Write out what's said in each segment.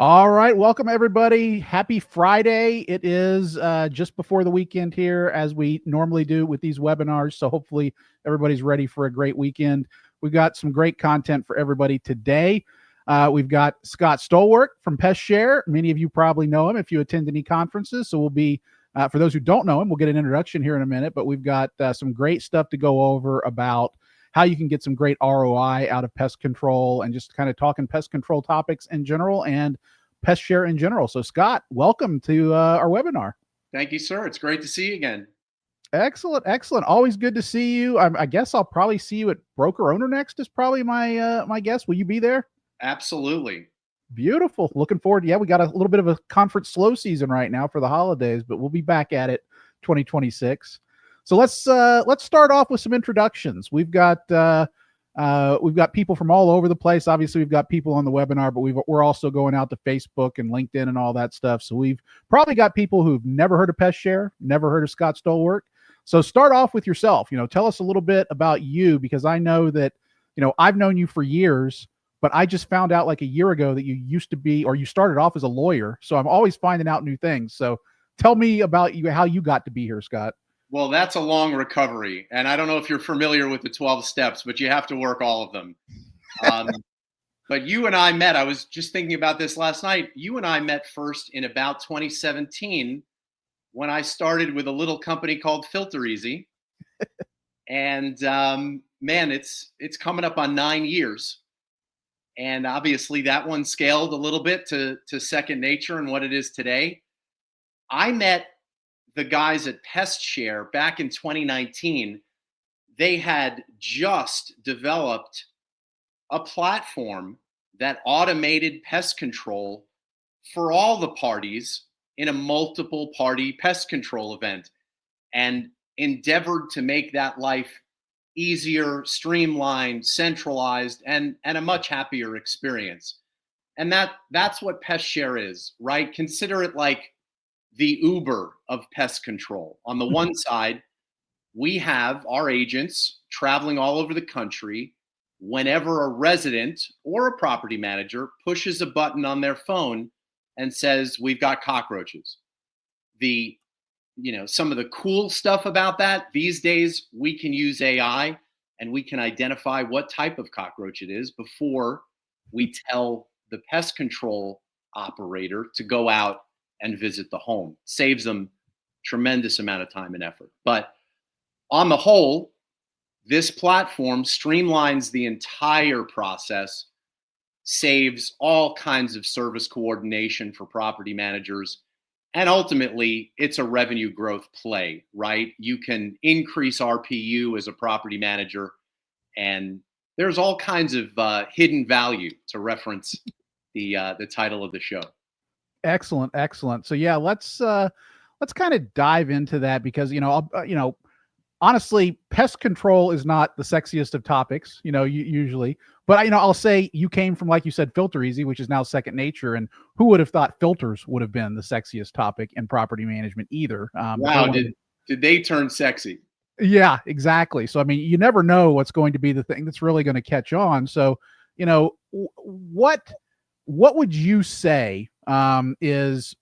All right. Welcome, everybody. Happy Friday. It is just before the weekend here, as we normally do with these webinars. So hopefully everybody's ready for a great weekend. We've got some great content for everybody today. We've got Scott Stollwerk from Pest Share. Many of you probably know him if you attend any conferences. So we'll be, for those who don't know him, we'll get an introduction here in a minute. But we've got some great stuff to go over about how you can get some great ROI out of pest control and just kind of talking pest control topics in general and Pest Share in general. So Scott, welcome to our webinar. Thank you, sir. It's great to see you again. Excellent. Excellent. Always good to see you. I guess I'll probably see you at Broker Owner Next is probably my guess. Will you be there? Absolutely. Beautiful. Looking forward. Yeah, we got a little bit of a conference slow season right now for the holidays, but we'll be back at it 2026. So let's start off with some introductions. We've got people from all over the place. Obviously, we've got people on the webinar, but we're also going out to Facebook and LinkedIn and all that stuff. So we've probably got people who've never heard of Pest Share, never heard of Scott Stollwerk. So start off with yourself. Tell us a little bit about you, because I know that I've known you for years, but I just found out like a year ago that you used to be, or you started off as a lawyer. So I'm always finding out new things. So tell me about you, how you got to be here, Scott. Well, that's a long recovery. And I don't know if you're familiar with the 12 steps, but you have to work all of them. But you and I met, I was just thinking about this last night. You and I met first in about 2017 when I started with a little company called Filter Easy. And man, it's coming up on 9 years. And obviously that one scaled a little bit to second nature and what it is today. I met the guys at Pest Share back in 2019. They had just developed a platform that automated pest control for all the parties in a multiple party pest control event, and endeavored to make that life easier, streamlined, centralized, and a much happier experience. And that's what Pest Share is, right? Consider it like the Uber of pest control. On the one side, we have our agents traveling all over the country. Whenever a resident or a property manager pushes a button on their phone and says, "We've got cockroaches." Some of the cool stuff about that, these days, we can use AI and we can identify what type of cockroach it is before we tell the pest control operator to go out and visit the home. Saves them tremendous amount of time and effort. But on the whole, this platform streamlines the entire process, saves all kinds of service coordination for property managers, and ultimately it's a revenue growth play, right? You can increase RPU as a property manager, and there's all kinds of hidden value, to reference the title of the show. Excellent, excellent. So yeah, let's kind of dive into that, because honestly, pest control is not the sexiest of topics, usually. But I'll say you came from, like you said, Filter Easy, which is now second nature, and who would have thought filters would have been the sexiest topic in property management either? Wow, did they turn sexy? Yeah, exactly. So I mean, you never know what's going to be the thing that's really going to catch on. So what would you say is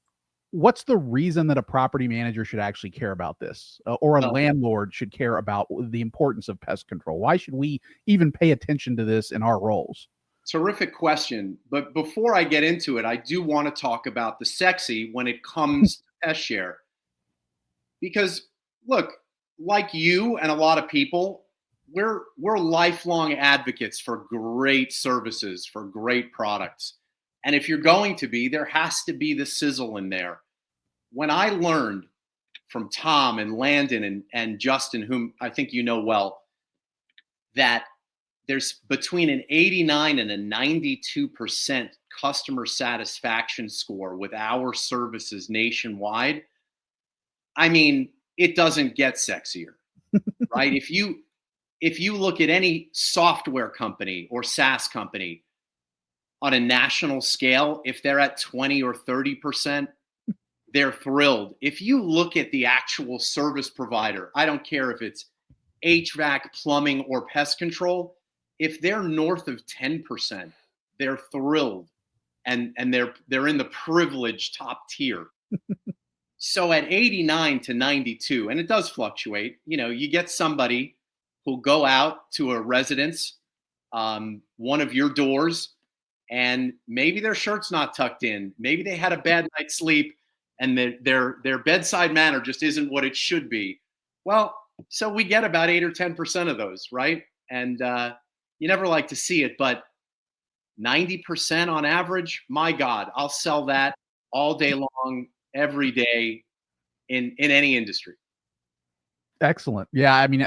what's the reason that a property manager should actually care about this, or a landlord should care about the importance of pest control? Why should we even pay attention to this in our roles? Terrific question. But before I get into it, I do want to talk about the sexy when it comes to Pest Share. Because look, like you and a lot of people, we're lifelong advocates for great services, for great products. And if you're going to be, there has to be the sizzle in there. When I learned from Tom and Landon and Justin, whom I think you know well, that there's between an 89 and a 92% customer satisfaction score with our services nationwide, I mean, it doesn't get sexier, right? If you look at any software company or SaaS company, on a national scale, if they're at 20 or 30%, they're thrilled. If you look at the actual service provider, I don't care if it's HVAC, plumbing, or pest control, if they're north of 10%, they're thrilled. and they're in the privileged top tier. So at 89 to 92, and it does fluctuate, you get somebody who'll go out to a residence, one of your doors, and maybe their shirt's not tucked in. Maybe they had a bad night's sleep and their bedside manner just isn't what it should be. Well, so we get about 8 or 10% of those, right? And you never like to see it, but 90% on average, my God, I'll sell that all day long, every day in any industry. Excellent. Yeah, I mean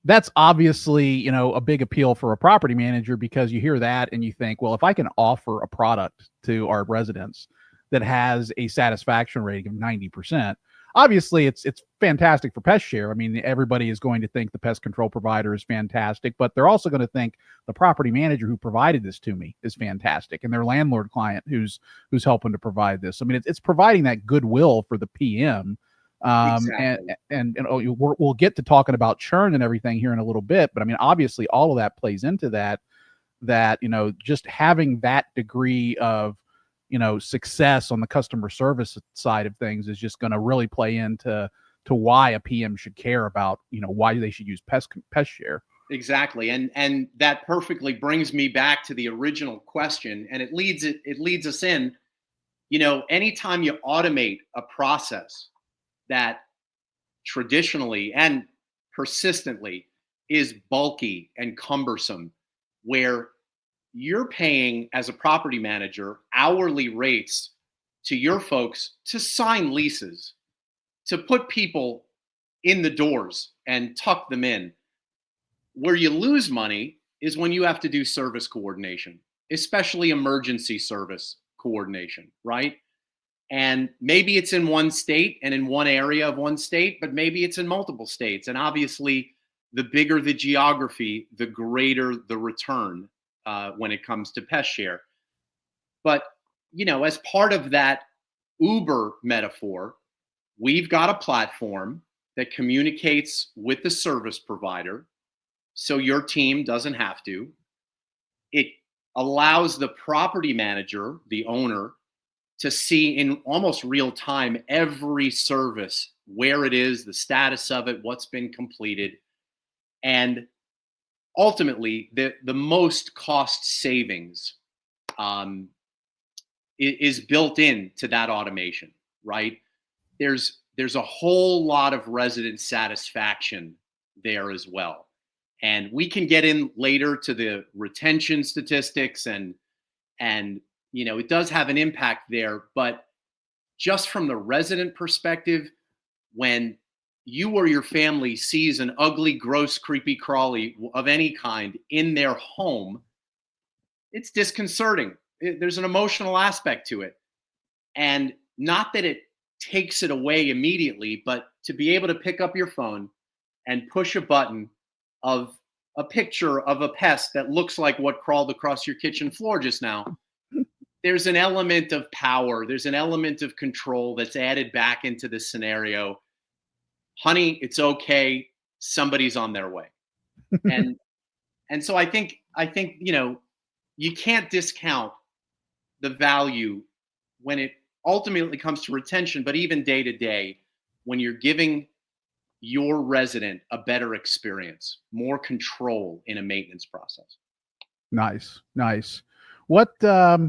that's obviously, a big appeal for a property manager, because you hear that and you think, well, if I can offer a product to our residents that has a satisfaction rating of 90%, obviously it's fantastic for Pest Share. I mean, everybody is going to think the pest control provider is fantastic, but they're also going to think the property manager who provided this to me is fantastic, and their landlord client who's helping to provide this. I mean, it's providing that goodwill for the PM. Exactly. And we'll get to talking about churn and everything here in a little bit, but I mean, obviously all of that plays into that, just having that degree of, success on the customer service side of things is just going to really play into why a PM should care about, why they should use Pest Share. Exactly. And that perfectly brings me back to the original question, and it leads us in, anytime you automate a process that traditionally and persistently is bulky and cumbersome, where you're paying as a property manager hourly rates to your folks to sign leases, to put people in the doors and tuck them in. Where you lose money is when you have to do service coordination, especially emergency service coordination, right? And maybe it's in one state and in one area of one state, but maybe it's in multiple states. And obviously, the bigger the geography, the greater the return when it comes to Pest Share. But, as part of that Uber metaphor, we've got a platform that communicates with the service provider, so your team doesn't have to. It allows the property manager, the owner, to see in almost real time every service, where it is, the status of it, what's been completed. And ultimately, the most cost savings is built into that automation, right? There's a whole lot of resident satisfaction there as well. And we can get in later to the retention statistics, and it does have an impact there. But just from the resident perspective, when you or your family sees an ugly, gross, creepy crawly of any kind in their home, it's disconcerting. There's an emotional aspect to it. And not that it takes it away immediately, but to be able to pick up your phone and push a button of a picture of a pest that looks like what crawled across your kitchen floor just now, there's an element of power, there's an element of control that's added back into the scenario. Honey, it's okay. Somebody's on their way. And so I think you can't discount the value when it ultimately comes to retention, but even day to day, when you're giving your resident a better experience, more control in a maintenance process. Nice. What let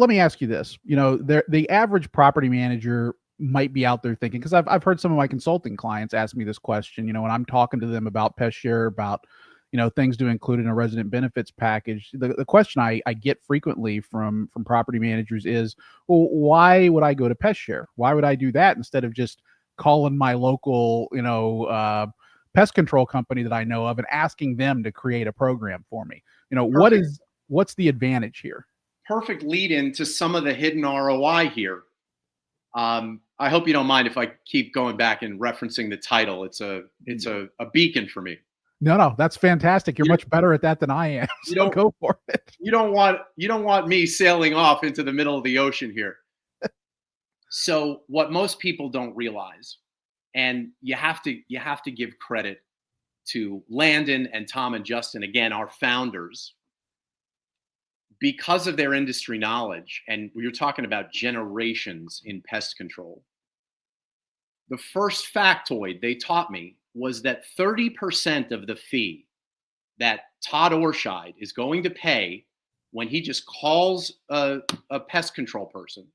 me ask you this. The average property manager might be out there thinking, because I've heard some of my consulting clients ask me this question, when I'm talking to them about Pest Share, about things to include in a resident benefits package. The question I get frequently from property managers is, well, why would I go to Pest Share? Why would I do that instead of just calling my local pest control company that I know of and asking them to create a program for me? What's the advantage here? Perfect lead in to some of the hidden ROI here. I hope you don't mind if I keep going back and referencing the title. It's a beacon for me. No, that's fantastic. You're much better at that than I am. So go for it. You don't want me sailing off into the middle of the ocean here. So what most people don't realize, and you have to give credit to Landon and Tom and Justin, again, our founders. because of their industry knowledge, and we're talking about generations in pest control, the first factoid they taught me was that 30% of the fee that Todd Ortscheid is going to pay when he just calls a pest control person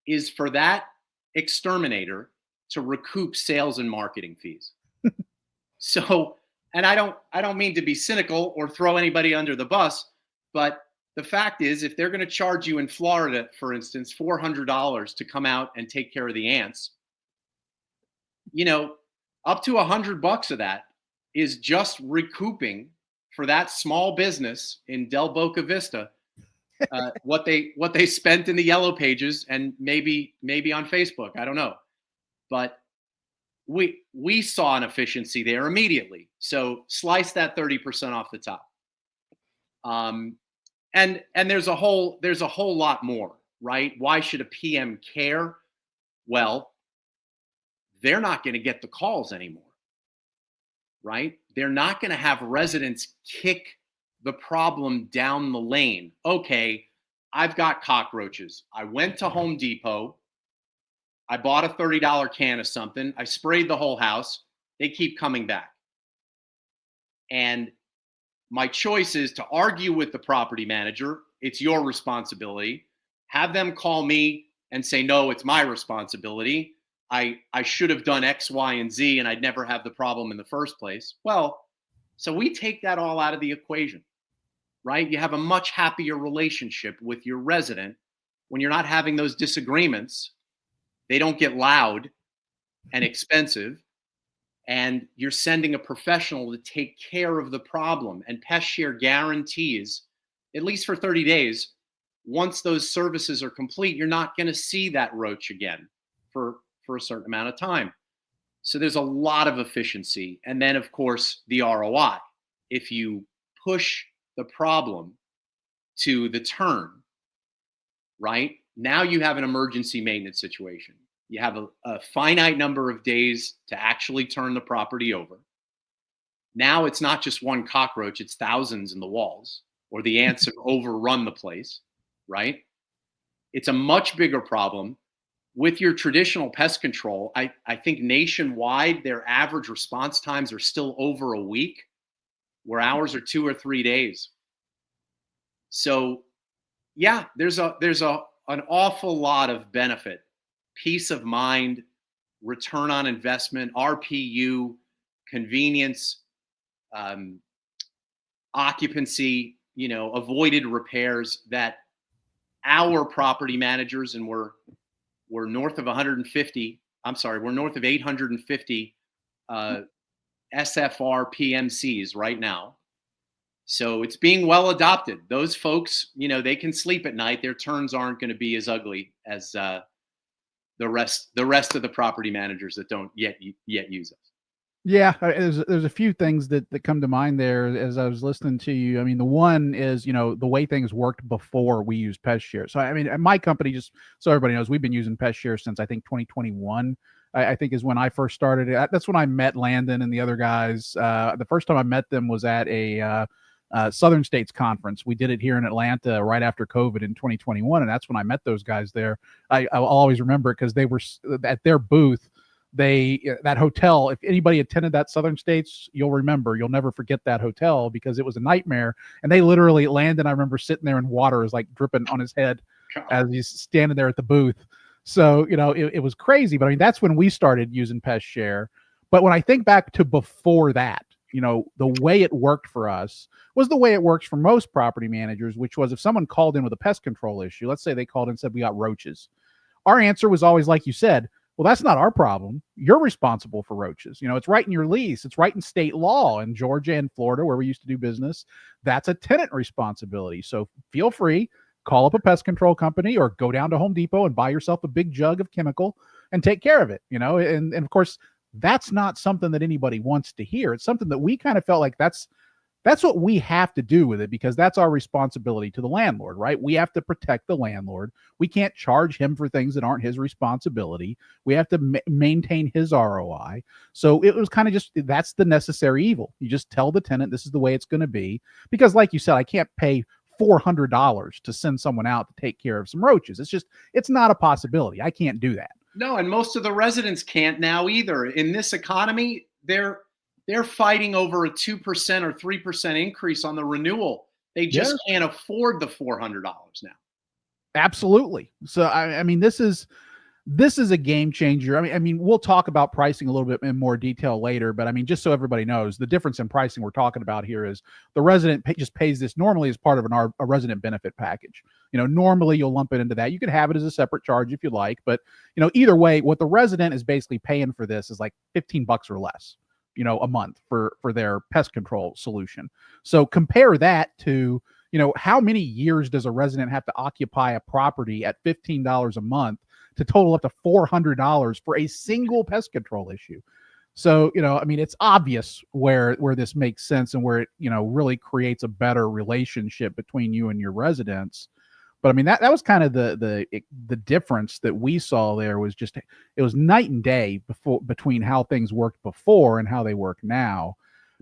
is for that exterminator to recoup sales and marketing fees. So, and I don't mean to be cynical or throw anybody under the bus, but the fact is, if they're going to charge you in Florida, for instance, $400 to come out and take care of the ants, up to $100 of that is just recouping for that small business in Del Boca Vista what they spent in the yellow pages and maybe on Facebook. I don't know, but we saw an efficiency there immediately. So slice that 30% off the top. And there's a whole lot more, right? Why should a PM care? Well, they're not going to get the calls anymore, right? They're not going to have residents kick the problem down the lane. Okay, I've got cockroaches. I went to Home Depot. I bought a $30 can of something. I sprayed the whole house. They keep coming back. And my choice is to argue with the property manager. It's your responsibility. Have them call me and say, no, it's my responsibility. I should have done X, Y, and Z, and I'd never have the problem in the first place. Well, so we take that all out of the equation, right? You have a much happier relationship with your resident when you're not having those disagreements. They don't get loud and expensive, and you're sending a professional to take care of the problem. And PestShare guarantees, at least for 30 days, once those services are complete, you're not going to see that roach again for a certain amount of time. So there's a lot of efficiency. And then, of course, the ROI. If you push the problem to the turn, right? Now you have an emergency maintenance situation. You have a finite number of days to actually turn the property over. Now it's not just one cockroach, it's thousands in the walls, or the ants have overrun the place, right? It's a much bigger problem. With your traditional pest control, I think nationwide, their average response times are still over a week, where ours are 2 or 3 days. So yeah, there's an awful lot of benefit, peace of mind, return on investment, RPU, convenience, occupancy, avoided repairs that our property managers, and we're north of 150. I'm sorry, we're north of 850 SFR PMCs right now. So it's being well adopted. Those folks, they can sleep at night. Their turns aren't going to be as ugly as the rest of the property managers that don't yet use us. Yeah, there's a few things that come to mind there as I was listening to you. I mean, the one is, the way things worked before we used PestShare. So, I mean, at my company, just so everybody knows, we've been using PestShare since, I think, 2021, I think is when I first started. That's when I met Landon and the other guys. The first time I met them was at a Southern States conference. We did it here in Atlanta right after COVID in 2021, and that's when I met those guys there. I'll always remember it because they were at their booth. That hotel, if anybody attended that Southern States, you'll never forget that hotel because it was a nightmare. And they literally, Landon, I remember sitting there and water is like dripping on his head as he's standing there at the booth. So, it was crazy. But I mean, that's when we started using PestShare. But when I think back to before that, the way it worked for us was the way it works for most property managers, which was if someone called in with a pest control issue, let's say they called in and said, we got roaches. Our answer was always, like you said, well, that's not our problem. You're responsible for roaches. It's right in your lease. It's right in state law in Georgia and Florida where we used to do business. That's a tenant responsibility. So feel free, call up a pest control company or go down to Home Depot and buy yourself a big jug of chemical and take care of it. And of course, that's not something that anybody wants to hear. It's something that we kind of felt like that's what we have to do with it because that's our responsibility to the landlord, right? We have to protect the landlord. We can't charge him for things that aren't his responsibility. We have to maintain his ROI. So it was kind of just, that's the necessary evil. You just tell the tenant this is the way it's going to be. Because like you said, I can't pay $400 to send someone out to take care of some roaches. It's not a possibility. I can't do that. No, and most of the residents can't now either. In this economy, they're fighting over a 2% or 3% increase on the renewal. They just can't afford the $400 now. Absolutely. So I mean, this is a game changer. I mean, we'll talk about pricing a little bit in more detail later, but I mean, just so everybody knows, the difference in pricing we're talking about here is the resident just pays this normally as part of a resident benefit package. Normally you'll lump it into that. You could have it as a separate charge if you like, but either way, what the resident is basically paying for this is like $15 or less, a month for their pest control solution. So compare that to, how many years does a resident have to occupy a property at $15 a month to total up to $400 for a single pest control issue? So, I mean, it's obvious where this makes sense and where it, really creates a better relationship between you and your residents. But I mean, that was kind of the difference that we saw there was just, it was night and day between how things worked before and how they work now.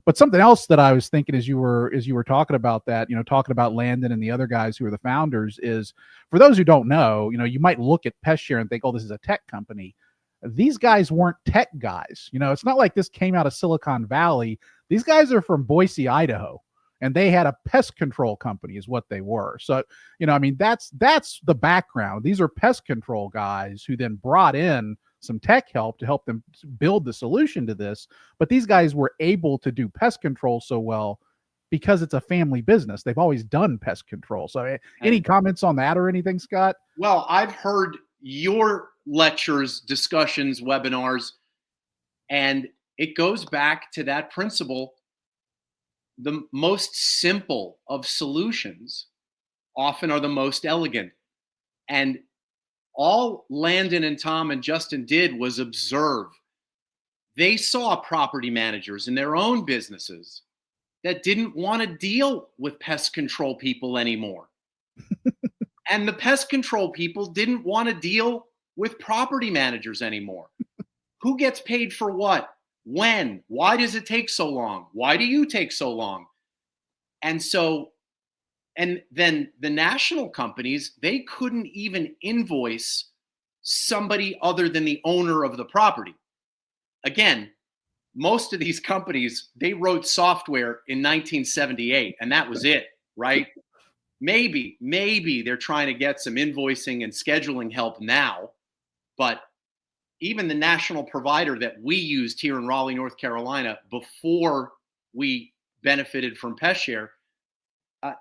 But something else that I was thinking as you were talking about that, talking about Landon and the other guys who are the founders, is for those who don't know, you might look at PestShare and think, oh, this is a tech company. These guys weren't tech guys. It's not like this came out of Silicon Valley. These guys are from Boise, Idaho, and they had a pest control company is what they were. So, I mean, that's the background. These are pest control guys who then brought in some tech help to help them build the solution to this. But these guys were able to do pest control so well because it's a family business. They've always done pest control. So any comments on that or anything, Scott? Well, I've heard your lectures, discussions, webinars, and it goes back to that principle. The most simple of solutions often are the most elegant. And all Landon and Tom and Justin did was observe. They saw property managers in their own businesses that didn't want to deal with pest control people anymore. And the pest control people didn't want to deal with property managers anymore. Who gets paid for what? When? Why does it take so long? Why do you take so long? And then the national companies, they couldn't even invoice somebody other than the owner of the property. Again, most of these companies, they wrote software in 1978, and that was it, right? Maybe they're trying to get some invoicing and scheduling help now, but even the national provider that we used here in Raleigh, North Carolina, before we benefited from PestShare,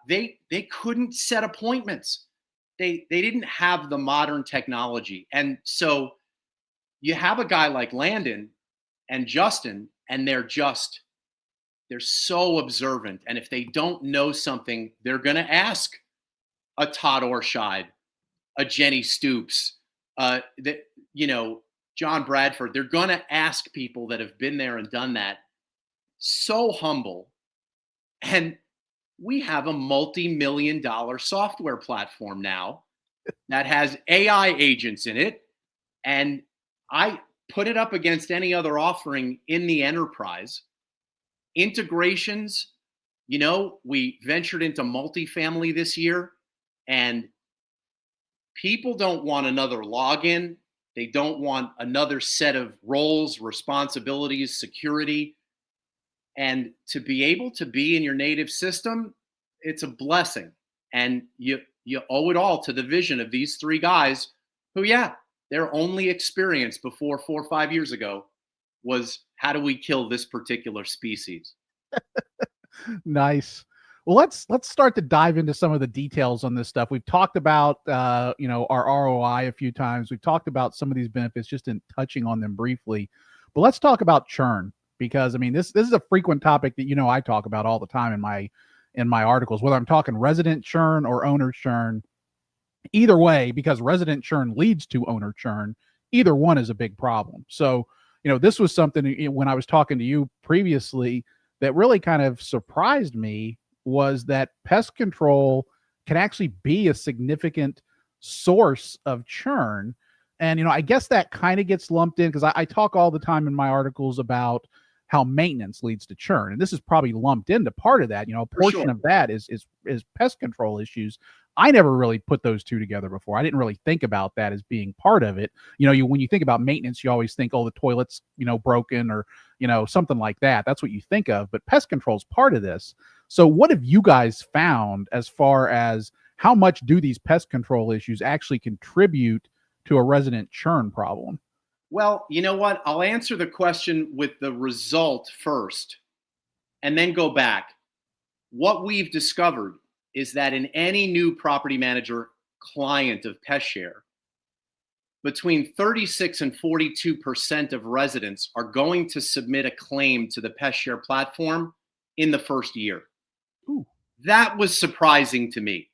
they couldn't set appointments. They didn't have the modern technology. And so you have a guy like Landon and Justin, and they're so observant. And if they don't know something, they're going to ask a Todd Ortscheid, a Jenny Stoops, John Bradford. They're going to ask people that have been there and done that. So humble. And we have a multi-million-dollar software platform now that has AI agents in it. And I put it up against any other offering in the enterprise. Integrations, we ventured into multifamily this year, and people don't want another login. They don't want another set of roles, responsibilities, security. And to be able to be in your native system, it's a blessing. And you owe it all to the vision of these three guys who, their only experience before 4 or 5 years ago was, how do we kill this particular species? Nice. Well, let's start to dive into some of the details on this stuff. We've talked about our ROI a few times. We've talked about some of these benefits just in touching on them briefly. But let's talk about churn, because I mean this is a frequent topic that I talk about all the time in my articles, whether I'm talking resident churn or owner churn. Either way, because resident churn leads to owner churn, either one is a big problem. So, this was something when I was talking to you previously that really kind of surprised me, was that pest control can actually be a significant source of churn. And, I guess that kind of gets lumped in because I talk all the time in my articles about how maintenance leads to churn. And this is probably lumped into part of that. A portion of that is pest control issues. I never really put those two together before. I didn't really think about that as being part of it. When you think about maintenance, you always think, oh, the toilet's, broken, or, something like that. That's what you think of. But pest control is part of this. So what have you guys found as far as how much do these pest control issues actually contribute to a resident churn problem? Well, you know what? I'll answer the question with the result first and then go back. What we've discovered is that in any new property manager client of PestShare, between 36 and 42% of residents are going to submit a claim to the PestShare platform in the first year. Ooh. That was surprising to me.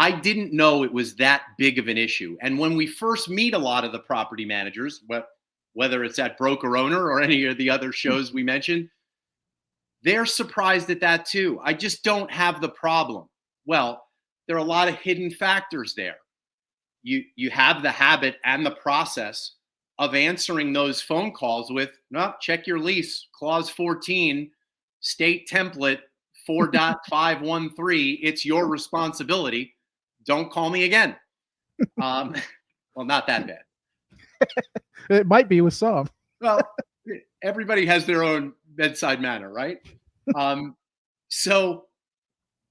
I didn't know it was that big of an issue. And when we first meet a lot of the property managers, whether it's at Broker Owner or any of the other shows we mentioned, they're surprised at that too. I just don't have the problem. Well, there are a lot of hidden factors there. You have the habit and the process of answering those phone calls with, no, check your lease, clause 14, state template 4.513. It's your responsibility. Don't call me again. Well, not that bad. It might be with some. Well, everybody has their own bedside manner, right? So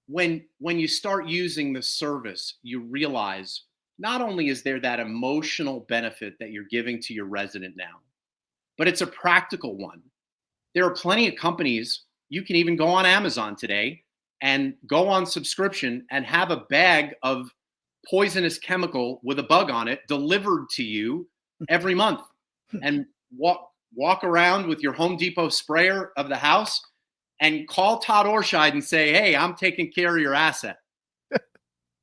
when you start using the service, you realize not only is there that emotional benefit that you're giving to your resident now, but it's a practical one. There are plenty of companies, you can even go on Amazon today and go on subscription and have a bag of poisonous chemical with a bug on it delivered to you every month, and walk around with your Home Depot sprayer of the house and call Todd Ortscheid and say, hey, I'm taking care of your asset.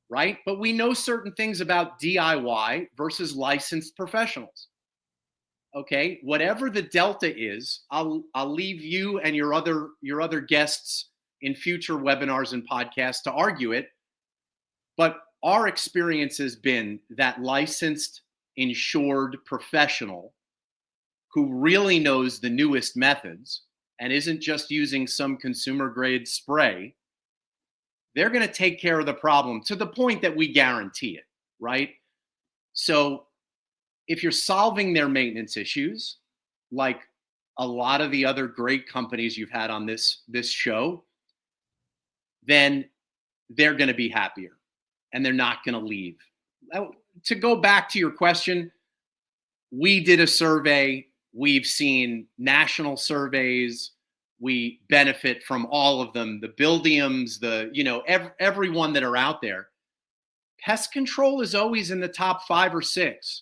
Right? But we know certain things about DIY versus licensed professionals. Okay, whatever the delta is, I'll leave you and your other guests in future webinars and podcasts to argue it. But our experience has been that licensed, insured professional who really knows the newest methods and isn't just using some consumer grade spray, they're going to take care of the problem to the point that we guarantee it, right? So if you're solving their maintenance issues, like a lot of the other great companies you've had on this show, then they're going to be happier and they're not going to leave. To go back to your question, we did a survey. We've seen national surveys. We benefit from all of them, the Buildiums, everyone that are out there. Pest control is always in the top 5 or 6.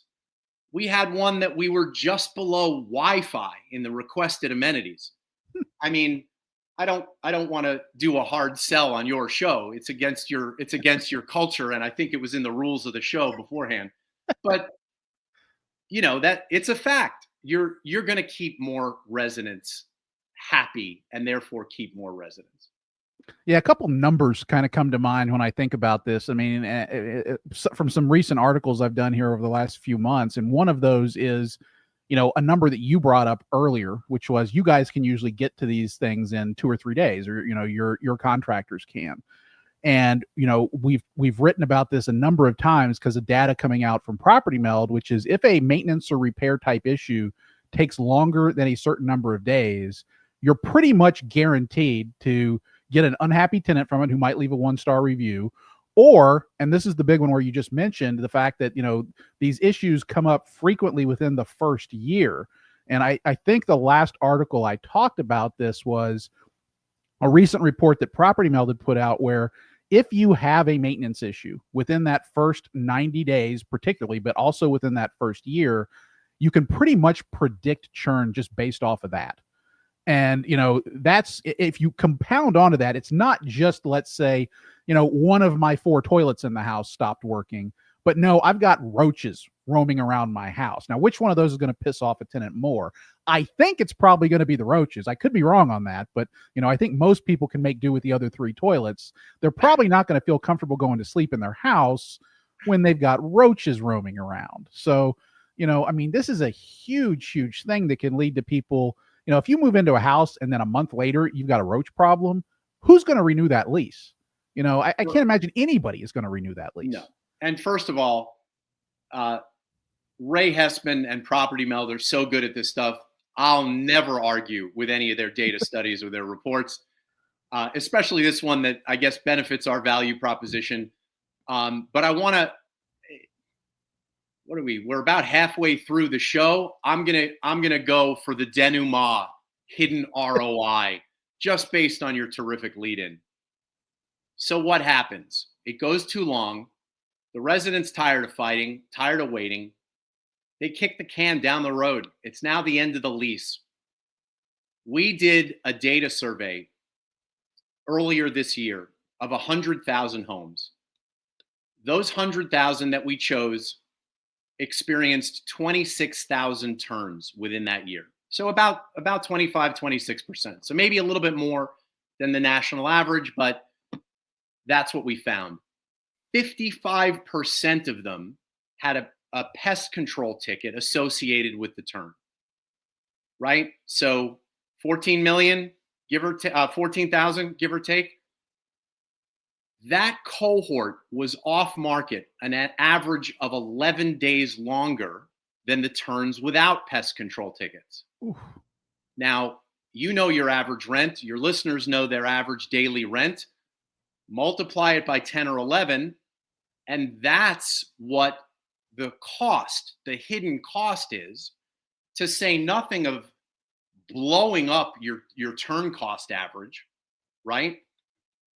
We had one that we were just below Wi-Fi in the requested amenities. I mean, I don't want to do a hard sell on your show. It's against your culture, and I think it was in the rules of the show beforehand. But that it's a fact. You're going to keep more residents happy and therefore keep more residents. Yeah, a couple numbers kind of come to mind when I think about this. I mean, from some recent articles I've done here over the last few months, and one of those is, a number that you brought up earlier, which was you guys can usually get to these things in 2 or 3 days, or your contractors can. And we've written about this a number of times because of data coming out from Property Meld, which is if a maintenance or repair type issue takes longer than a certain number of days, you're pretty much guaranteed to get an unhappy tenant from it who might leave a 1-star review, or, and this is the big one where you just mentioned the fact that, these issues come up frequently within the first year. And I think the last article I talked about this was a recent report that Property Meld had put out where if you have a maintenance issue within that first 90 days, particularly, but also within that first year, you can pretty much predict churn just based off of that. And, that's, if you compound onto that, it's not just, let's say, one of my 4 toilets in the house stopped working, but no, I've got roaches roaming around my house. Now, which one of those is going to piss off a tenant more? I think it's probably going to be the roaches. I could be wrong on that, but, I think most people can make do with the other 3 toilets. They're probably not going to feel comfortable going to sleep in their house when they've got roaches roaming around. So, this is a huge, huge thing that can lead to people if you move into a house and then a month later you've got a roach problem, who's going to renew that lease? I can't imagine anybody is going to renew that lease. No. And first of all, Ray Hessman and Property Meld are so good at this stuff. I'll never argue with any of their data studies or their reports, especially this one that I guess benefits our value proposition. But I want to, we're about halfway through the show. I'm gonna go for the denouement, hidden ROI, just based on your terrific lead-in. So what happens? It goes too long. The resident's tired of fighting, tired of waiting. They kick the can down the road. It's now the end of the lease. We did a data survey earlier this year of 100,000 homes. Those 100,000 that we chose experienced 26,000 turns within that year. So about 25, 26%. So maybe a little bit more than the national average, but that's what we found. 55% of them had a pest control ticket associated with the turn, right? So 14 million, 14,000, give or take. That cohort was off market an average of 11 days longer than the turns without pest control tickets. Oof. Now, your average rent, your listeners know their average daily rent, multiply it by 10 or 11, and that's what the cost, the hidden cost is, to say nothing of blowing up your turn cost average, right?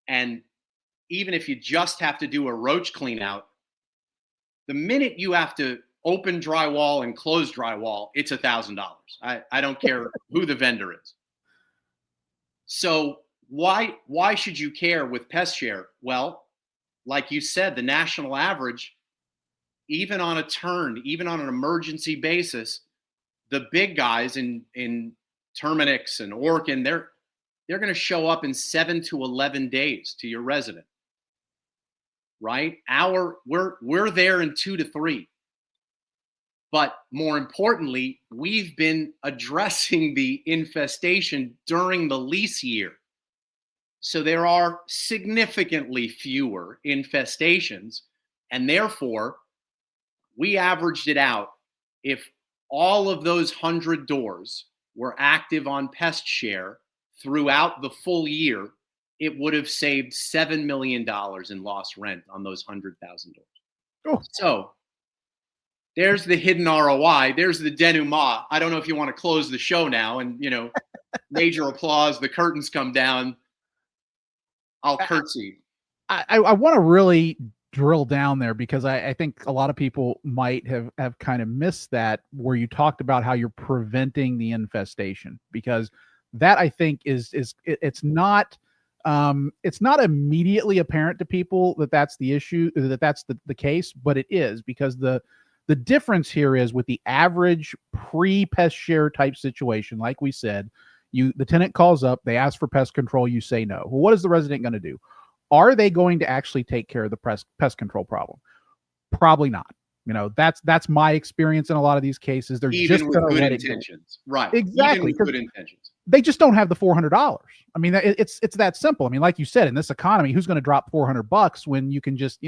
And even if you just have to do a roach clean out, the minute you have to open drywall and close drywall, it's $1,000. I don't care who the vendor is. So why should you care with Pest Share? Well, like you said, the national average, even on a turn, even on an emergency basis, the big guys in Terminix and Orkin, they're going to show up in 7 to 11 days to your resident, right? We're there in 2 to 3. But more importantly, we've been addressing the infestation during the lease year. So there are significantly fewer infestations, and therefore we averaged it out. If all of those 100 doors were active on Pest Share throughout the full year, it would have saved $7 million in lost rent on those 100,000 doors. Oh. So there's the hidden ROI. There's the denouement. I don't know if you want to close the show now and, major applause, the curtains come down. I'll curtsy. I want to really drill down there because I think a lot of people might have kind of missed that, where you talked about how you're preventing the infestation, because that, I think, it's not immediately apparent to people that that's the issue, that that's the case, but it is, because the difference here is with the average pre-Pest Share type situation, like we said, the tenant calls up, they ask for pest control, you say no. Well, what is the resident going to do? Are they going to actually take care of the pest control problem? Probably not. That's my experience in a lot of these cases. They're even just with going to good let intentions, right? Exactly. Even with good intentions. They just don't have the $400. I mean, it's that simple. I mean, like you said, in this economy, who's going to drop $400 when you can just,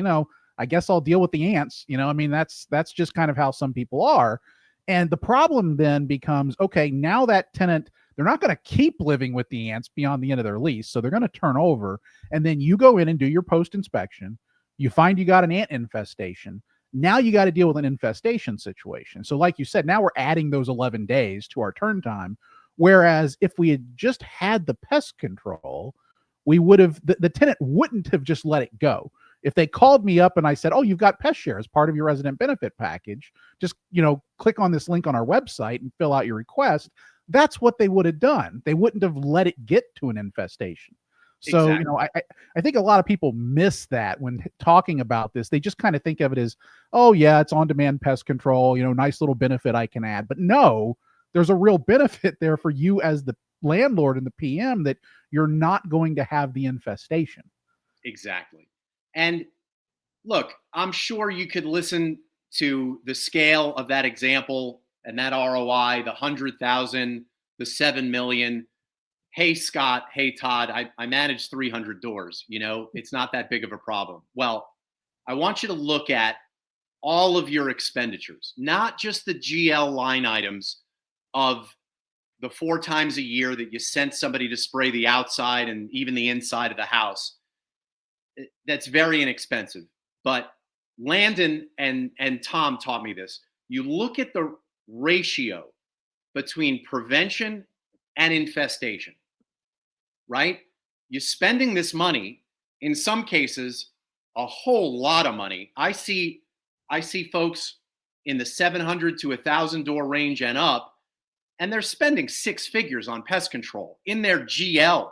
I guess I'll deal with the ants. I mean, that's just kind of how some people are. And the problem then becomes, okay, now that tenant, they're not going to keep living with the ants beyond the end of their lease. So they're going to turn over, and then you go in and do your post inspection. You find you got an ant infestation. Now you got to deal with an infestation situation. So like you said, now we're adding those 11 days to our turn time. Whereas if we had just had the pest control, we would have, the tenant wouldn't have just let it go. If they called me up and I said, oh, you've got Pest Share as part of your resident benefit package, just, click on this link on our website and fill out your request. That's what they would have done. They wouldn't have let it get to an infestation. So, exactly. I think a lot of people miss that when talking about this. They just kind of think of it as, oh yeah, it's on-demand pest control, nice little benefit I can add. But no, there's a real benefit there for you as the landlord and the PM, that you're not going to have the infestation. Exactly. And look, I'm sure you could listen to the scale of that example and that ROI, the 100,000 the 7 million. Hey, Scott. Hey, Todd, I manage 300 doors. It's not that big of a problem. Well, I want you to look at all of your expenditures, not just the GL line items of the 4 times a year that you sent somebody to spray the outside and even the inside of the house. That's very inexpensive. But Landon and Tom taught me this. You look at the ratio between prevention and infestation, right? You're spending this money, in some cases, a whole lot of money. I see folks in the 700 to 1,000 door range and up, and they're spending 6 figures on pest control in their GL,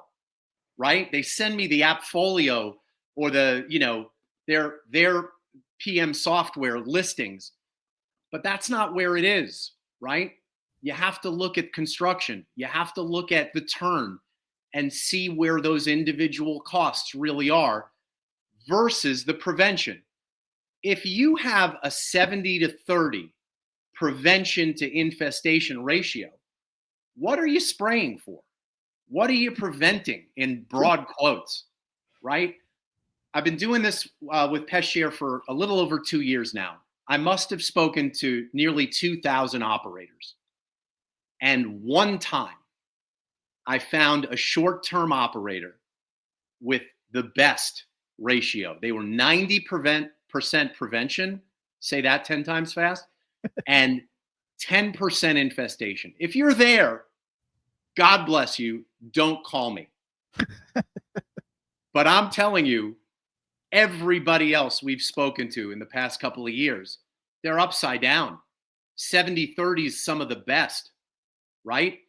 right? They send me the Appfolio or their PM software listings, but that's not where it is, right? You have to look at construction. You have to look at the turn and see where those individual costs really are versus the prevention. If you have a 70 to 30 prevention to infestation ratio, what are you spraying for? What are you preventing, in broad quotes, right? I've been doing this with PestShare for a little over 2 years now. I must have spoken to nearly 2,000 operators. And one time I found a short-term operator with the best ratio. They were 90% prevention, say that 10 times fast, and 10% infestation. If you're there, God bless you, don't call me. But I'm telling you, everybody else we've spoken to in the past couple of years, they're upside down. 70-30 is some of the best, right?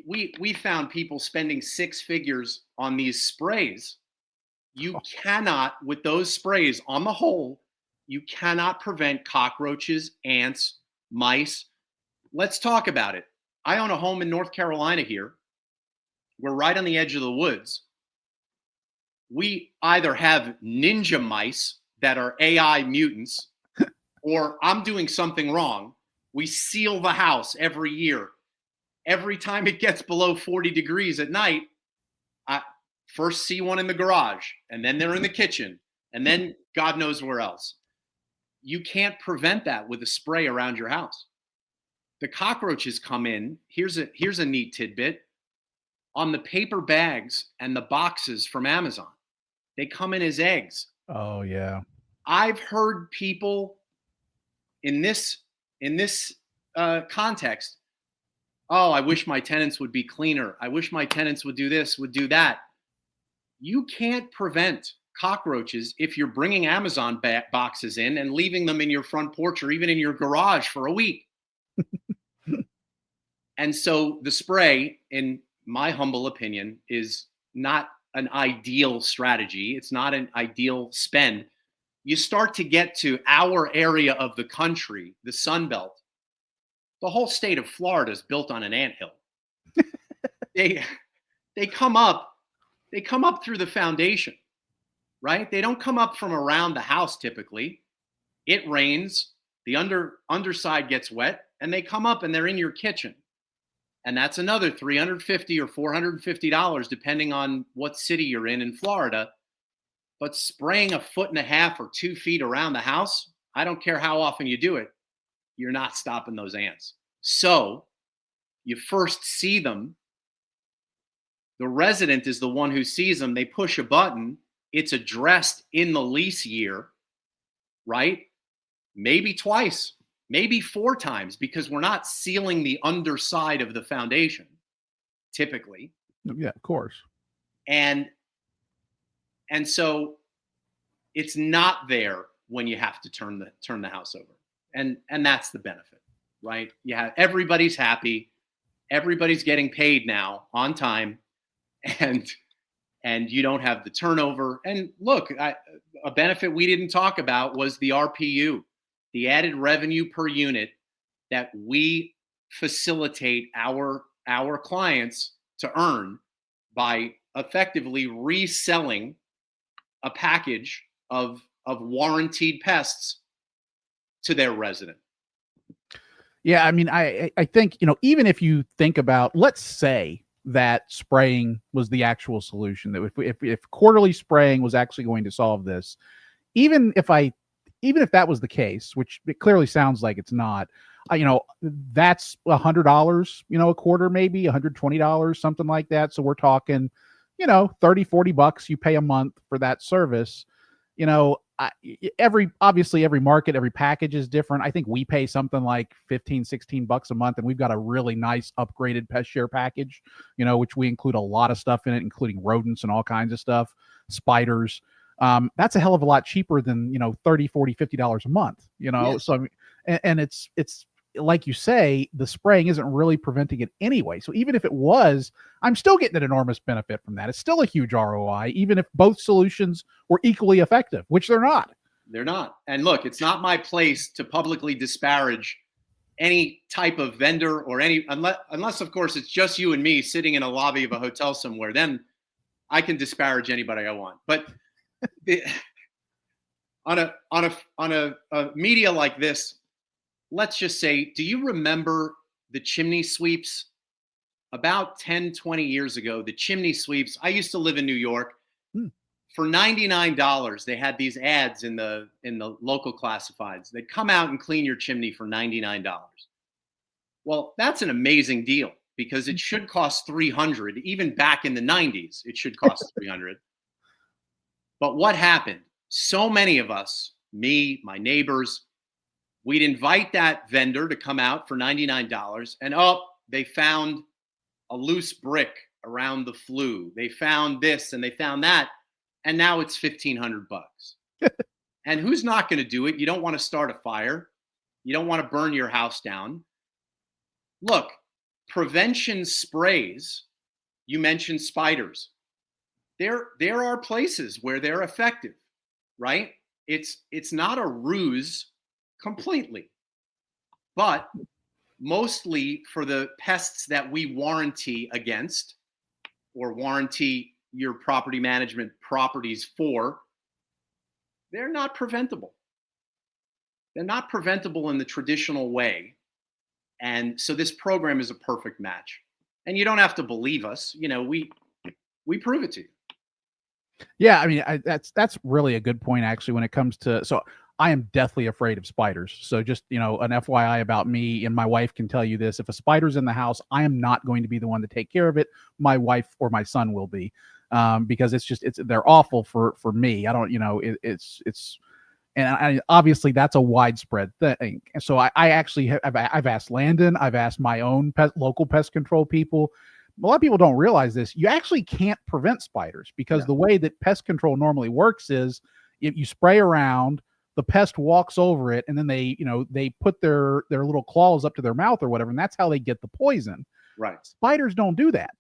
We found people spending 6 figures on these sprays. You cannot, with those sprays on the whole, you cannot prevent cockroaches, ants, mice. Let's talk about it. I own a home in North Carolina here. We're right on the edge of the woods. We either have ninja mice that are AI mutants, or I'm doing something wrong. We seal the house every year. Every time it gets below 40 degrees at night, I first see one in the garage, and then they're in the kitchen, and then God knows where else. You can't prevent that with a spray around your house. The cockroaches come in. Here's a neat tidbit. On the paper bags and the boxes from Amazon, they come in as eggs. Oh, yeah. I've heard people in this context, oh, I wish my tenants would be cleaner. I wish my tenants would do this, would do that. You can't prevent cockroaches if you're bringing Amazon boxes in and leaving them in your front porch or even in your garage for a week. And so the spray, in my humble opinion, is not an ideal strategy. It's not an ideal spend. You start to get to our area of the country, the Sun Belt. The whole state of Florida is built on an anthill. They come up through the foundation, right? They don't come up from around the house typically. It rains, the underside gets wet, and they come up and they're in your kitchen. And that's another $350 or $450, depending on what city you're in Florida. But spraying 1.5 feet or 2 feet around the house, I don't care how often you do it, you're not stopping those ants. So you first see them. The resident is the one who sees them. They push a button. It's addressed in the lease year, right? Maybe twice. Maybe 4 times, because we're not sealing the underside of the foundation, typically. Yeah, of course. And so it's not there when you have to turn the house over. And that's the benefit, right? You have everybody's happy, everybody's getting paid now on time, and you don't have the turnover. And look, a benefit we didn't talk about was the RPU. The added revenue per unit that we facilitate our clients to earn by effectively reselling a package of warranted pests to their resident. Yeah, I mean, I think, even if you think about, let's say that spraying was the actual solution, that if quarterly spraying was actually going to solve this, even if I even if that was the case, which it clearly sounds like it's not, that's $100, a quarter, maybe $120, something like that. So we're talking, 30-40 bucks you pay a month for that service. you know obviously every market, every package is different. I think we pay something like 15-16 bucks a month, and we've got a really nice upgraded pest share package, which we include a lot of stuff in it, including rodents and all kinds of stuff, spiders. That's a hell of a lot cheaper than 30, 40, $50 a month. Yes. So I mean, and it's like you say, the spraying isn't really preventing it anyway. So even if it was, I'm still getting an enormous benefit from that. It's still a huge ROI, even if both solutions were equally effective, which they're not. They're not. And look, it's not my place to publicly disparage any type of vendor or unless of course it's just you and me sitting in a lobby of a hotel somewhere. Then I can disparage anybody I want. But on a media like this, let's just say, do you remember the chimney sweeps? About 10, 20 years ago, the chimney sweeps, I used to live in New York. For $99, they had these ads in the local classifieds. They'd come out and clean your chimney for $99. Well, that's an amazing deal because it should cost $300. Even back in the 90s, it should cost $300. But what happened? So many of us, me, my neighbors, we'd invite that vendor to come out for $99, and they found a loose brick around the flue. They found this and they found that, and now it's $1,500. And who's not going to do it? You don't want to start a fire. You don't want to burn your house down. Look, prevention sprays, you mentioned spiders. There are places where they're effective, right? It's not a ruse completely, but mostly for the pests that we warranty against or warranty your property management properties for, they're not preventable. They're not preventable in the traditional way. And so this program is a perfect match. And you don't have to believe us. We prove it to you. Yeah, I mean, that's really a good point, actually, when it comes to. So I am deathly afraid of spiders. So just, an FYI about me, and my wife can tell you this: if a spider's in the house, I am not going to be the one to take care of it. My wife or my son will be, because they're awful for me. I don't, and obviously that's a widespread thing. And so I actually I've asked Landon, I've asked my own local pest control people. A lot of people don't realize this. You actually can't prevent spiders because the way that pest control normally works is if you spray around, the pest walks over it, and then they put their little claws up to their mouth or whatever, and that's how they get the poison. Right. Spiders don't do that.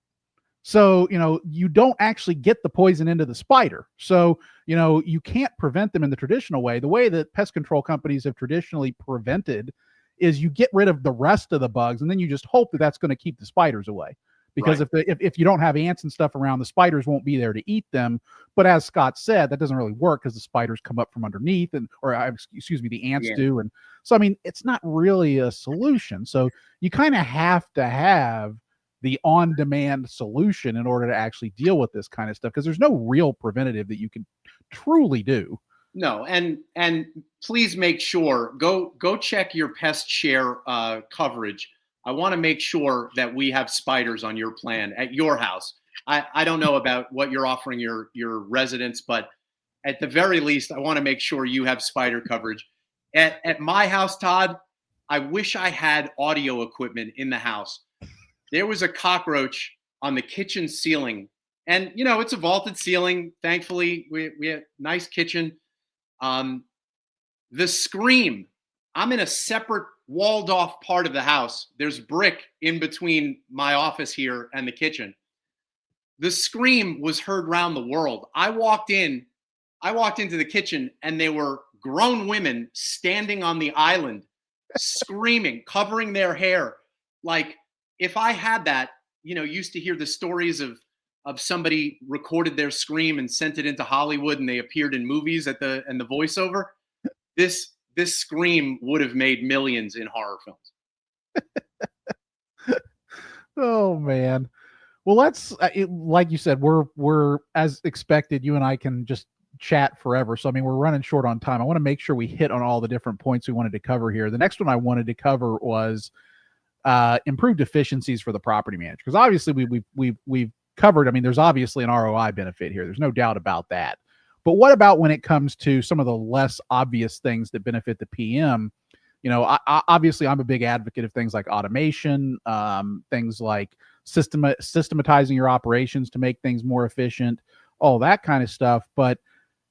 So, you don't actually get the poison into the spider. So, you can't prevent them in the traditional way. The way that pest control companies have traditionally prevented is you get rid of the rest of the bugs, and then you just hope that that's going to keep the spiders away. Because if you don't have ants and stuff around, the spiders won't be there to eat them. But as Scott said, that doesn't really work because the spiders come up from underneath, the ants do. And so, I mean, it's not really a solution. So you kind of have to have the on-demand solution in order to actually deal with this kind of stuff, because there's no real preventative that you can truly do. No, and please make sure go check your pest share coverage. I want to make sure that we have spiders on your plan at your house. I don't know about what you're offering your residents, but at the very least, I want to make sure you have spider coverage. At my house, Todd, I wish I had audio equipment in the house. There was a cockroach on the kitchen ceiling, and it's a vaulted ceiling. Thankfully, we have a nice kitchen. The scream. I'm in a separate walled off part of the house. There's brick in between my office here and the kitchen. The scream was heard around the world. I walked into the kitchen, and there were grown women standing on the island screaming, covering their hair. Like, if I had that, used to hear the stories of somebody recorded their scream and sent it into Hollywood, and they appeared in movies and the voiceover. This scream would have made millions in horror films. Oh man. Well, let's like you said, we're as expected. You and I can just chat forever. So I mean, we're running short on time. I want to make sure we hit on all the different points we wanted to cover here. The next one I wanted to cover was improved efficiencies for the property manager, because obviously we've covered. I mean, there's obviously an ROI benefit here. There's no doubt about that. But what about when it comes to some of the less obvious things that benefit the PM? Obviously, I'm a big advocate of things like automation, things like systematizing your operations to make things more efficient, all that kind of stuff. But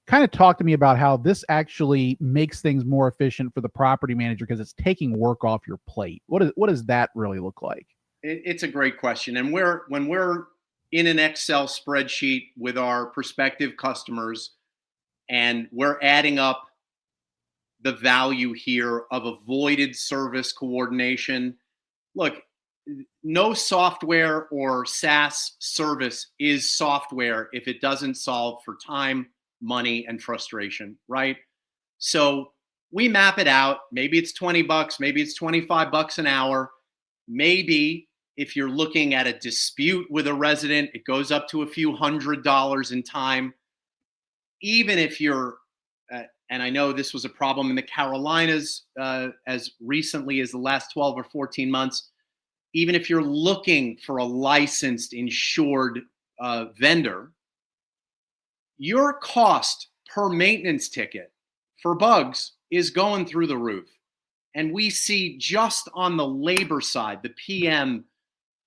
kind of talk to me about how this actually makes things more efficient for the property manager, because it's taking work off your plate. What does that really look like? It's a great question. And when we're in an Excel spreadsheet with our prospective customers and we're adding up the value here of avoided service coordination, look, no software or SaaS service is software if it doesn't solve for time, money, and frustration, right? So we map it out. Maybe it's $20, maybe it's $25 an hour. Maybe if you're looking at a dispute with a resident, it goes up to a few $100s in time. Even if you're, and I know this was a problem in the Carolinas as recently as the last 12 or 14 months, even if you're looking for a licensed, insured vendor, your cost per maintenance ticket for bugs is going through the roof. And we see just on the labor side, the PM,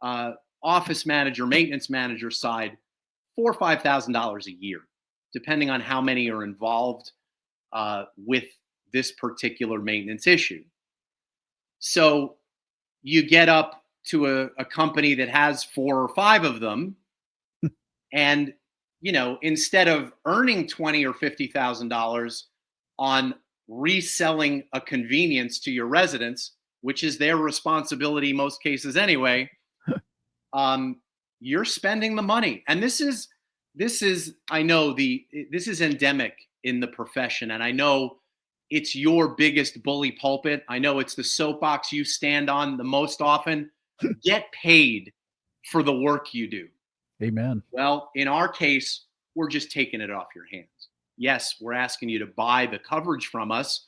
office manager, maintenance manager side, $4,000 or $5,000 a year, depending on how many are involved with this particular maintenance issue. So you get up to a company that has 4 or 5 of them, and instead of earning $20,000 or $50,000 on reselling a convenience to your residents, which is their responsibility in most cases anyway, you're spending the money. And this is I know this is endemic in the profession, and I know it's your biggest bully pulpit. I know it's the soapbox you stand on the most often. Get paid for the work you do. Amen. Well, in our case, we're just taking it off your hands. Yes, we're asking you to buy the coverage from us,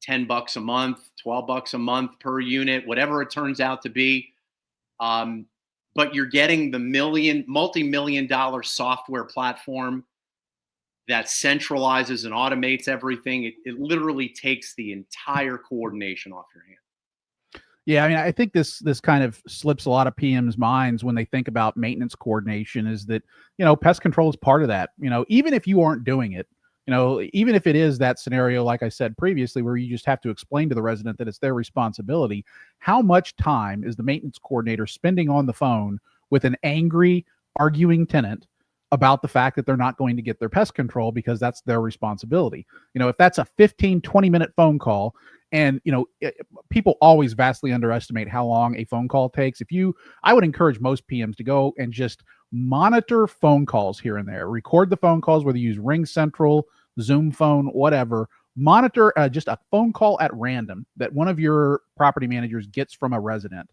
$10 a month, $12 a month per unit, whatever it turns out to be. But you're getting the multi-million-dollar software platform that centralizes and automates everything. It literally takes the entire coordination off your hands. Yeah, I mean, I think this kind of slips a lot of PM's minds when they think about maintenance coordination, is that, pest control is part of that. Even if you aren't doing it, even if it is that scenario, like I said previously, where you just have to explain to the resident that it's their responsibility, how much time is the maintenance coordinator spending on the phone with an angry, arguing tenant about the fact that they're not going to get their pest control because that's their responsibility? If that's a 15, 20-minute phone call, and people always vastly underestimate how long a phone call takes. I would encourage most PMs to go and just monitor phone calls here and there. Record the phone calls, whether you use Ring Central, Zoom phone, whatever. Monitor just a phone call at random that one of your property managers gets from a resident.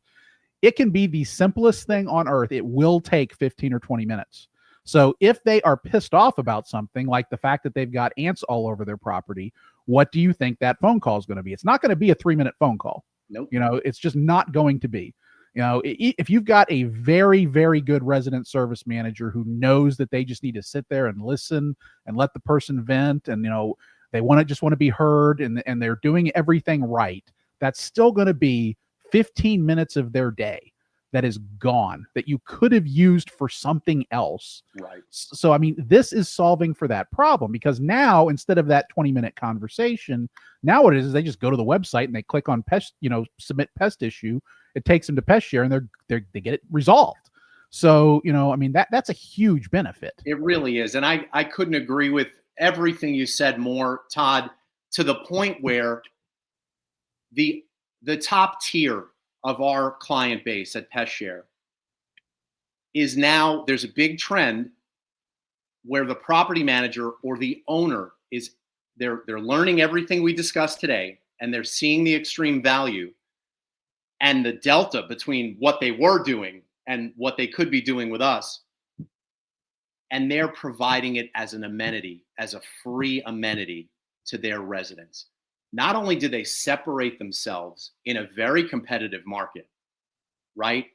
It can be the simplest thing on earth. It will take 15 or 20 minutes. So if they are pissed off about something, like the fact that they've got ants all over their property, what do you think that phone call is going to be? It's not going to be a 3-minute phone call. Nope. It's just not going to be. If you've got a very, very good resident service manager who knows that they just need to sit there and listen and let the person vent, and they just want to be heard, and they're doing everything right, that's still going to be 15 minutes of their day that is gone, that you could have used for something else. Right. So, I mean, this is solving for that problem, because now, instead of that 20-minute conversation, now what it is they just go to the website and they click on pest, submit pest issue. It takes them to pest share, and they get it resolved. So, I mean, that's a huge benefit. It really is. And I couldn't agree with everything you said more, Todd, to the point where the top tier of our client base at PestShare is now, there's a big trend where the property manager or the owner they're learning everything we discussed today, and they're seeing the extreme value. and the delta between what they were doing and what they could be doing with us. And they're providing it as an amenity, as a free amenity to their residents. Not only do they separate themselves in a very competitive market, right?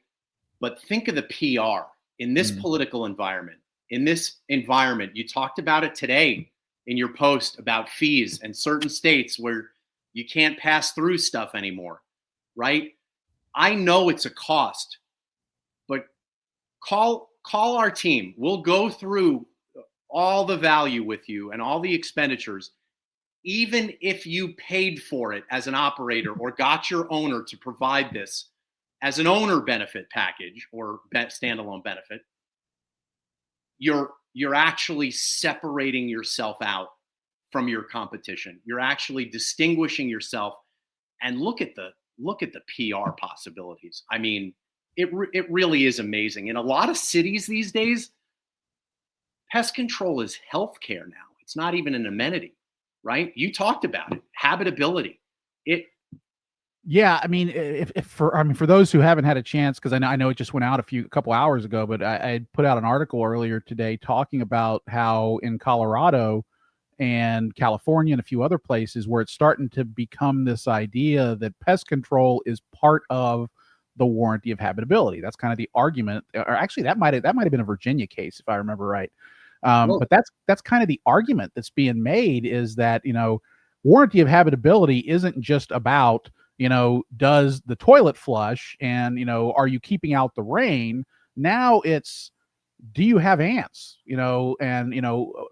But think of the PR in this political environment. In this environment, you talked about it today in your post about fees and certain states where you can't pass through stuff anymore, right? I know it's a cost, but call our team. We'll go through all the value with you and all the expenditures, even if you paid for it as an operator or got your owner to provide this as an owner benefit package or standalone benefit. You're actually separating yourself out from your competition. You're actually distinguishing yourself, and look at the PR possibilities. I mean, it really is amazing. In a lot of cities these days, pest control is healthcare now. It's not even an amenity, right? You talked about it, habitability. Yeah, I mean, for those who haven't had a chance, because I know it just went out a couple hours ago, but I put out an article earlier today talking about how in Colorado and California and a few other places where it's starting to become this idea that pest control is part of the warranty of habitability. That's kind of the argument, or actually that might have been a Virginia case if I remember right. But that's kind of the argument that's being made, is that, warranty of habitability isn't just about, does the toilet flush and, are you keeping out the rain? Now it's, do you have ants? And,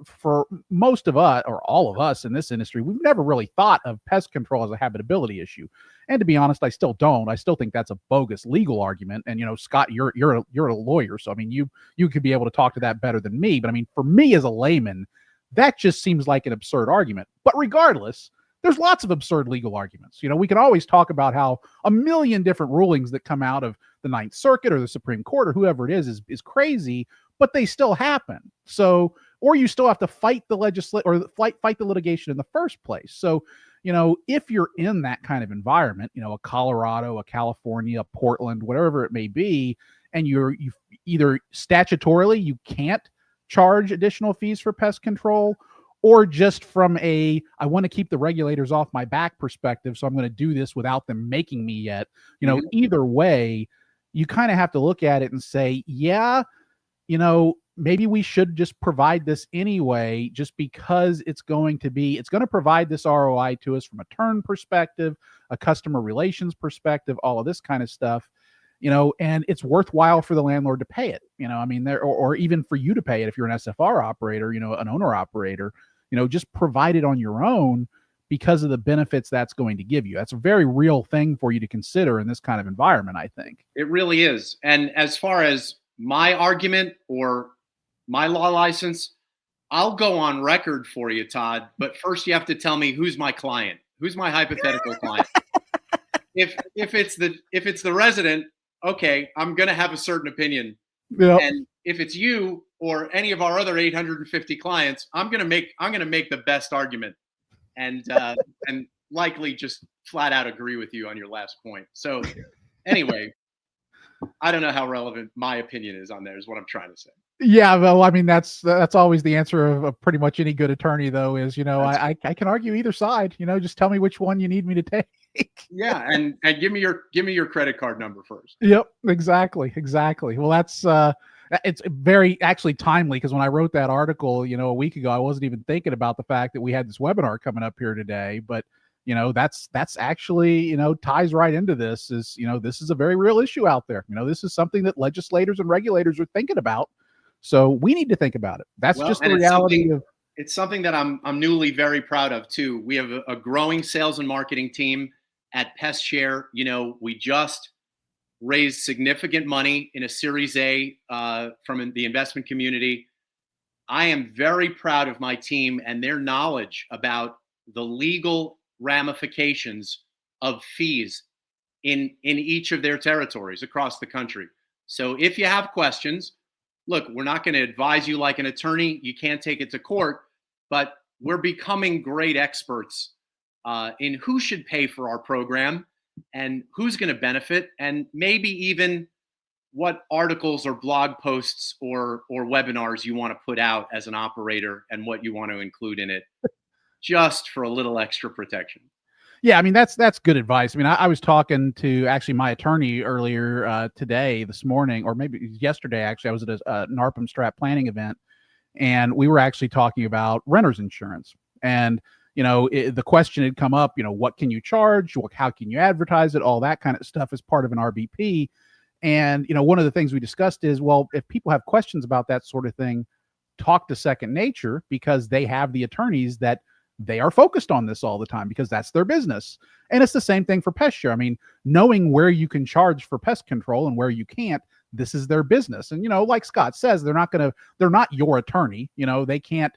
for most of us, or all of us in this industry, we've never really thought of pest control as a habitability issue. And to be honest, I still don't. I still think that's a bogus legal argument. And, Scott, you're a lawyer. So, I mean, you could be able to talk to that better than me. But I mean, for me as a layman, that just seems like an absurd argument. But regardless, there's lots of absurd legal arguments. We can always talk about how a million different rulings that come out of the Ninth Circuit or the Supreme Court or whoever it is crazy, but they still happen. So, or you still have to fight the fight the litigation in the first place. So, if you're in that kind of environment, a Colorado, a California, a Portland, whatever it may be, and you either statutorily you can't charge additional fees for pest control, or just from I want to keep the regulators off my back perspective, so I'm going to do this without them making me yet. Either way, you kind of have to look at it and say, yeah, maybe we should just provide this anyway, just because it's going to provide this ROI to us from a turn perspective, a customer relations perspective, all of this kind of stuff, and it's worthwhile for the landlord to pay it, I mean, or even for you to pay it if you're an SFR operator, an owner operator, just provide it on your own because of the benefits that's going to give you. That's a very real thing for you to consider in this kind of environment, I think. It really is. And as far as my argument or my law license, I'll go on record for you, Todd. But first, you have to tell me who's my client, who's my hypothetical client. If it's the resident, okay, I'm going to have a certain opinion. Yep. And if it's you or any of our other 850 clients, I'm going to make the best argument, and likely just flat out agree with you on your last point. So anyway, I don't know how relevant my opinion is on there, is what I'm trying to say. Yeah, well, I mean, that's always the answer of pretty much any good attorney, though, is, I can argue either side, just tell me which one you need me to take. Yeah. And give me your credit card number first. Yep, exactly. Well, that's, it's very actually timely, because when I wrote that article, a week ago, I wasn't even thinking about the fact that we had this webinar coming up here today, but that's actually, ties right into this. Is, this is a very real issue out there. This is something that legislators and regulators are thinking about. So we need to think about it. That's just the reality of. It's something that I'm newly very proud of too. We have a growing sales and marketing team at Pest Share. We just raised significant money in a Series A from the investment community. I am very proud of my team and their knowledge about the legal ramifications of fees in each of their territories across the country. So if you have questions, look, we're not going to advise you like an attorney. You can't take it to court, but we're becoming great experts in who should pay for our program and who's going to benefit, and maybe even what articles or blog posts or webinars you want to put out as an operator and what you want to include in it, just for a little extra protection. Yeah, I mean, that's good advice. I mean, I was talking to actually my attorney earlier this morning, or maybe yesterday. Actually, I was at a NARPM Strat planning event, and we were actually talking about renter's insurance. And the question had come up, what can you charge? How can you advertise it? All that kind of stuff is part of an RBP. And one of the things we discussed is, well, if people have questions about that sort of thing, talk to Second Nature, because they have the attorneys that they are focused on this all the time, because that's their business. And it's the same thing for pest share. I mean, knowing where you can charge for pest control and where you can't, this is their business. And, like Scott says, they're not your attorney. They can't,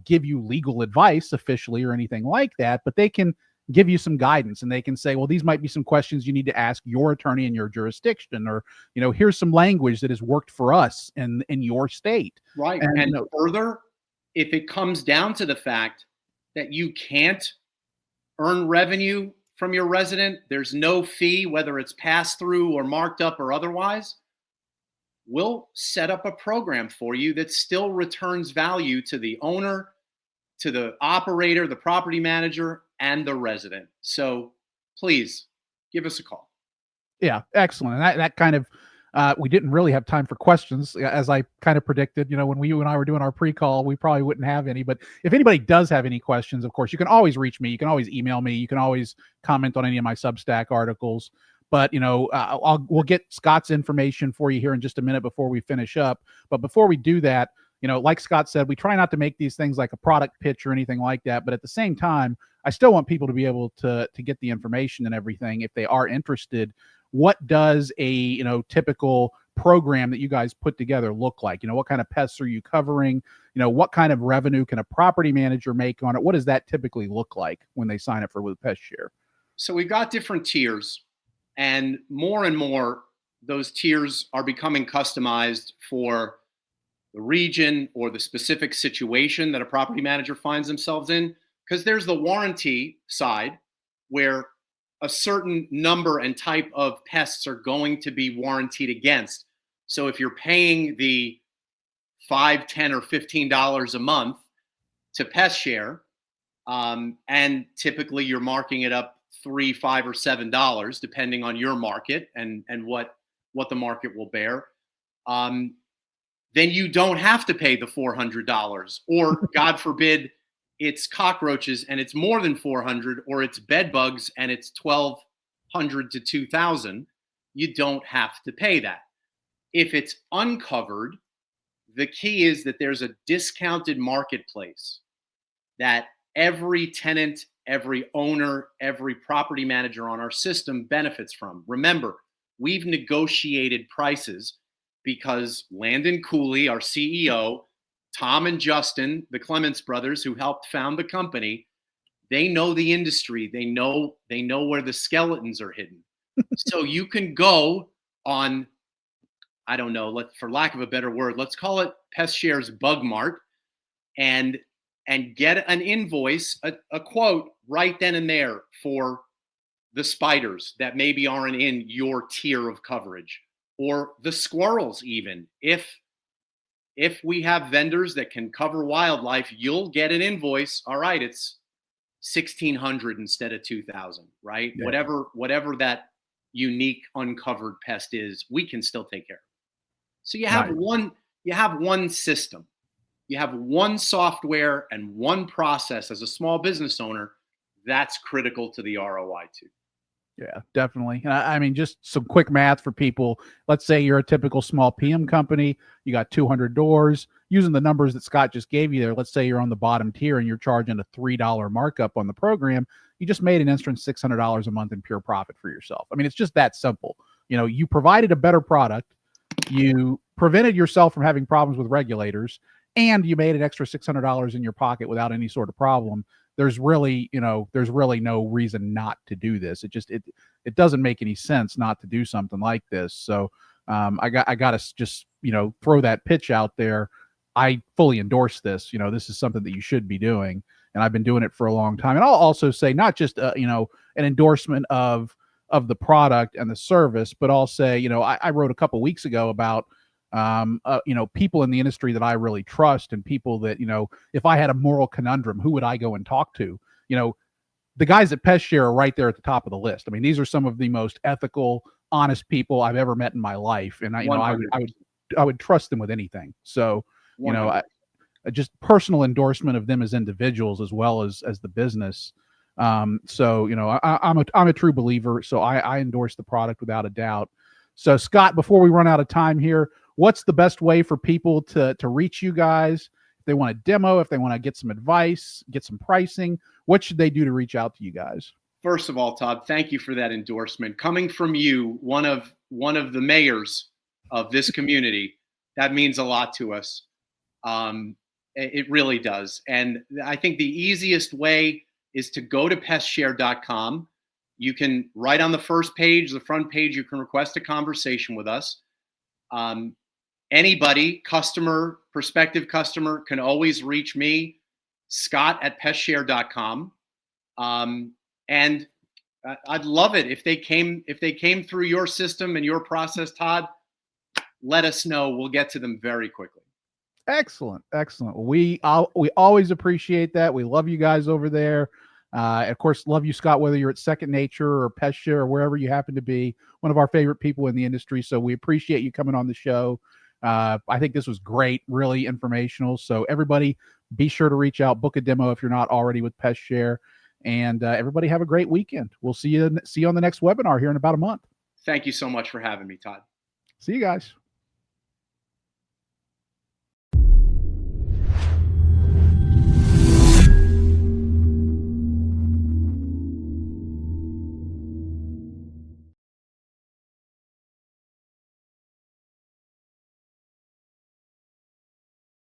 give you legal advice officially or anything like that, but they can give you some guidance, and they can say, well, these might be some questions you need to ask your attorney in your jurisdiction, or, here's some language that has worked for us in your state. Right. And further, if it comes down to the fact that you can't earn revenue from your resident, there's no fee, whether it's passed through or marked up or otherwise, we'll set up a program for you that still returns value to the owner, to the operator, the property manager, and the resident. So please give us a call. Yeah, excellent. And that kind of, we didn't really have time for questions, as I kind of predicted. When you and I were doing our pre-call, we probably wouldn't have any. But if anybody does have any questions, of course, you can always reach me. You can always email me. You can always comment on any of my Substack articles. But, we'll get Scott's information for you here in just a minute before we finish up. But before we do that, like Scott said, we try not to make these things like a product pitch or anything like that. But at the same time, I still want people to be able to get the information and everything if they are interested. What does a typical program that you guys put together look like? What kind of pests are you covering? What kind of revenue can a property manager make on it? What does that typically look like when they sign up with Pest Share? So we've got different tiers, and more those tiers are becoming customized for the region or the specific situation that a property manager finds themselves in. Because there's the warranty side, where a certain number and type of pests are going to be warranted against. So if you're paying the $5, $10, or $15 a month to Pest Share, and typically you're marking it up $3, $5, or $7, depending on your market and what the market will bear, then you don't have to pay the $400, or God forbid, it's cockroaches and it's more than 400, or it's bed bugs and it's 1,200 to 2,000. You don't have to pay that. If it's uncovered, the key is that there's a discounted marketplace that every tenant, every owner, every property manager on our system benefits from. Remember, we've negotiated prices because Landon Cooley, our CEO, Tom and Justin, the Clements brothers who helped found the company, they know the industry. They know where the skeletons are hidden. So you can go on, I don't know, for lack of a better word, let's call it Pest Share's Bug Mart, and get an invoice, a quote right then and there for the spiders that maybe aren't in your tier of coverage, or the squirrels even. If we have vendors that can cover wildlife, you'll get an invoice. All right, it's $1,600 instead of $2,000, right? Yeah. Whatever that unique uncovered pest is, we can still take care of. So you have one system. You have one software and one process as a small business owner. That's critical to the ROI too. Yeah, definitely. I mean, just some quick math for people. Let's say you're a typical small PM company. You got 200 doors. Using the numbers that Scott just gave you there, let's say you're on the bottom tier and you're charging a $3 markup on the program. You just made an instant $600 a month in pure profit for yourself. I mean, it's just that simple. You provided a better product. You prevented yourself from having problems with regulators, and you made an extra $600 in your pocket without any sort of problem. There's really no reason not to do this. It doesn't make any sense not to do something like this. So I got to just, throw that pitch out there. I fully endorse this. This is something that you should be doing. And I've been doing it for a long time. And I'll also say, not just, an endorsement of of the product and the service, but I'll say, I wrote a couple weeks ago about, people in the industry that I really trust, and people that, if I had a moral conundrum, who would I go and talk to? The guys at PestShare are right there at the top of the list. I mean, these are some of the most ethical, honest people I've ever met in my life. And I would trust them with anything. So, just personal endorsement of them as individuals, as well as the business. I'm a true believer. So I endorse the product without a doubt. So Scott, before we run out of time here, what's the best way for people to reach you guys? If they want a demo, if they want to get some advice, get some pricing, what should they do to reach out to you guys? First of all, Todd, thank you for that endorsement. Coming from you, one of the mayors of this community, that means a lot to us. It really does. And I think the easiest way is to go to pestshare.com. You can, right on the first page, the front page, you can request a conversation with us. Anybody, customer, prospective customer, can always reach me, scott@pestshare.com. And I'd love it if they came through your system and your process, Todd. Let us know. We'll get to them very quickly. Excellent. We always appreciate that. We love you guys over there. Of course, love you, Scott, whether you're at Second Nature or PestShare or wherever you happen to be. One of our favorite people in the industry. So we appreciate you coming on the show. I think this was great, really informational. So everybody, be sure to reach out, book a demo if you're not already with PestShare, and everybody have a great weekend. We'll see you on the next webinar here in about a month. Thank you so much for having me, Todd. See you guys.